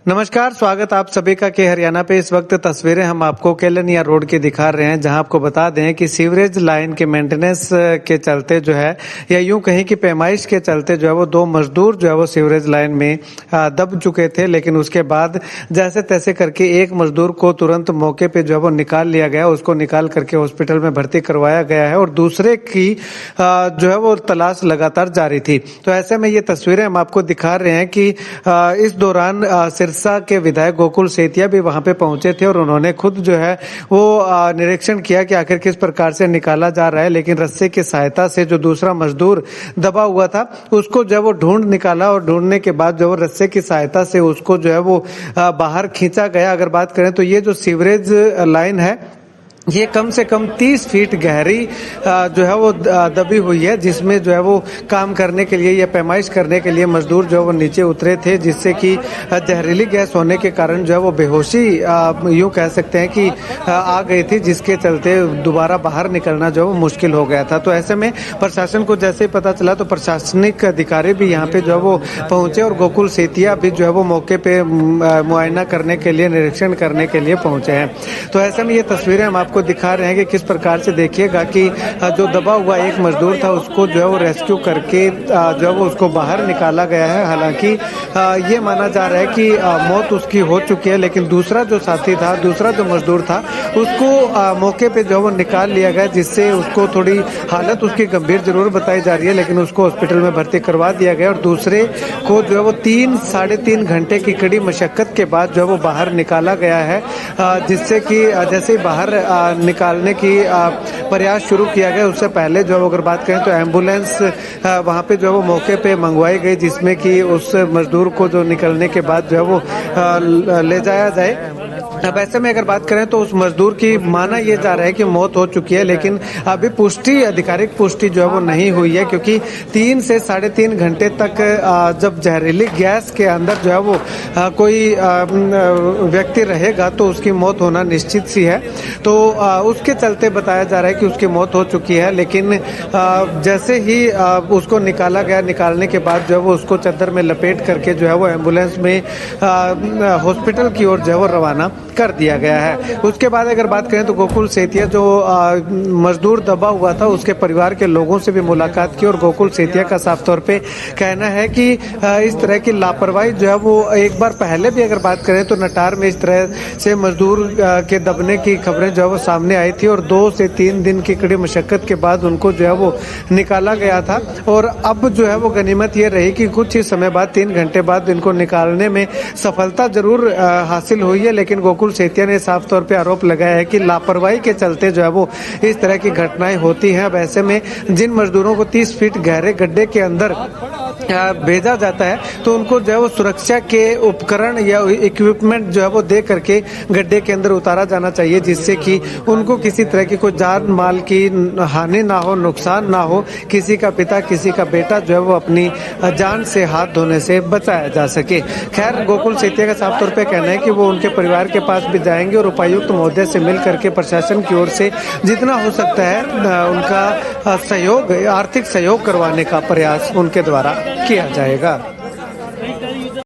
नमस्कार, स्वागत आप सभी का के हरियाणा पे। इस वक्त तस्वीरें हम आपको केलनिया रोड की दिखा रहे हैं, जहां आपको बता दें कि सीवरेज लाइन के मेंटेनेंस के चलते जो है, या यूं कहें कि पैमाइश के चलते जो है वो दो मजदूर जो है वो सीवरेज लाइन में दब चुके थे। लेकिन उसके बाद जैसे तैसे करके एक मजदूर को तुरंत मौके पे जो है वो निकाल लिया गया, उसको निकाल करके हॉस्पिटल में भर्ती करवाया गया है और दूसरे की जो है वो तलाश लगातार जारी थी। तो ऐसे में ये तस्वीरें हम आपको दिखा रहे हैं कि इस दौरान सिरसा के विधायक गोकुल सेतिया भी वहां पे पहुंचे थे और उन्होंने खुद जो है वो निरीक्षण किया कि आखिर किस प्रकार से निकाला जा रहा है। लेकिन रस्से की सहायता से जो दूसरा मजदूर दबा हुआ था उसको जो है वो ढूंढ निकाला और ढूंढने के बाद जो है रस्से की सहायता से उसको जो है वो बाहर खींचा गया। अगर बात करें तो ये जो सीवरेज लाइन है ये कम से कम 30 फीट गहरी जो है वो दबी हुई है, जिसमें जो है वो काम करने के लिए या पैमाइश करने के लिए मजदूर जो है वो नीचे उतरे थे, जिससे कि जहरीली गैस होने के कारण जो है वो बेहोशी यूं कह सकते हैं कि आ गई थी, जिसके चलते दोबारा बाहर निकलना जो है वो मुश्किल हो गया था। तो ऐसे में प्रशासन को जैसे ही पता चला तो प्रशासनिक अधिकारी भी यहाँ पे जो है वो पहुंचे और गोकुल सेतिया भी जो है वो मौके पे मुआयना करने के लिए, निरीक्षण करने के लिए पहुंचे हैं। तो ऐसे में ये तस्वीरें हम को दिखा रहे हैं कि किस प्रकार से देखिएगा कि जो दबा हुआ एक मजदूर था उसको जो है वो रेस्क्यू करके जो है वो उसको बाहर निकाला गया है। हालांकि ये माना जा रहा है कि मौत उसकी हो चुकी है, लेकिन दूसरा जो साथी था, दूसरा जो मजदूर था, उसको मौके पे जो है वो निकाल लिया गया, जिससे उसको थोड़ी हालत उसकी गंभीर जरूर बताई जा रही है, लेकिन उसको हॉस्पिटल में भर्ती करवा दिया गया और दूसरे को जो है वो 3-3.5 घंटे की कड़ी मशक्कत के बाद जो है वो बाहर निकाला गया है, जिससे कि जैसे ही बाहर निकालने की प्रयास शुरू किया गया उससे पहले जो अगर बात करें तो एम्बुलेंस वहां पे जो है वो मौके पे मंगवाई गई, जिसमें कि उस मजदूर को जो निकलने के बाद जो है वो ले जाया जाए। अब ऐसे में अगर बात करें तो उस मजदूर की माना यह जा रहा है कि मौत हो चुकी है, लेकिन अभी पुष्टि, आधिकारिक पुष्टि जो है वो नहीं हुई है, क्योंकि 3 से 3.5 घंटे तक जब जहरीली गैस के अंदर जो है वो कोई व्यक्ति रहेगा तो उसकी मौत होना निश्चित सी है। तो उसके चलते बताया जा रहा है कि उसकी मौत हो चुकी है, लेकिन जैसे ही उसको निकाला गया, निकालने के बाद जो है वो उसको चादर में लपेट करके जो है वो एम्बुलेंस में हॉस्पिटल की ओर जो है वो रवाना कर दिया गया है। उसके बाद अगर बात करें तो गोकुल सेतिया जो मजदूर दबा हुआ था उसके परिवार के लोगों से भी मुलाकात की और गोकुल सेतिया का साफ तौर पे कहना है कि इस तरह की लापरवाही जो है वो एक बार पहले भी अगर बात करें तो नटार में इस तरह से मजदूर के दबने की खबरें जो है वो सामने आई थी और 2 से 3 दिन की कड़ी मशक्कत के बाद उनको जो है वो निकाला गया था। और अब जो है वो गनीमत ये रही कि कुछ ही समय बाद, 3 घंटे बाद इनको निकालने में सफलता जरूर हासिल हुई है, लेकिन गोकुल सेतिया ने साफ तौर पे आरोप लगाया है कि लापरवाही के चलते जो है वो इस तरह की घटनाएं होती हैं। अब ऐसे में जिन मजदूरों को 30 फीट गहरे गड्ढे के अंदर भेजा जाता है तो उनको जो है वो सुरक्षा के उपकरण या इक्विपमेंट जो है वो दे करके गड्ढे के अंदर उतारा जाना चाहिए, जिससे कि उनको किसी तरह की कोई जान माल की हानि ना हो, नुकसान ना हो, किसी का पिता, किसी का बेटा जो है वो अपनी जान से हाथ धोने से बचाया जा सके। खैर, गोकुल सेतिया का साफ तौर पे कहना है कि वो उनके परिवार के पास भी जाएंगे और उपायुक्त महोदय से मिल करके प्रशासन की ओर से जितना हो सकता है उनका सहयोग, आर्थिक सहयोग करवाने का प्रयास उनके द्वारा किया जाएगा।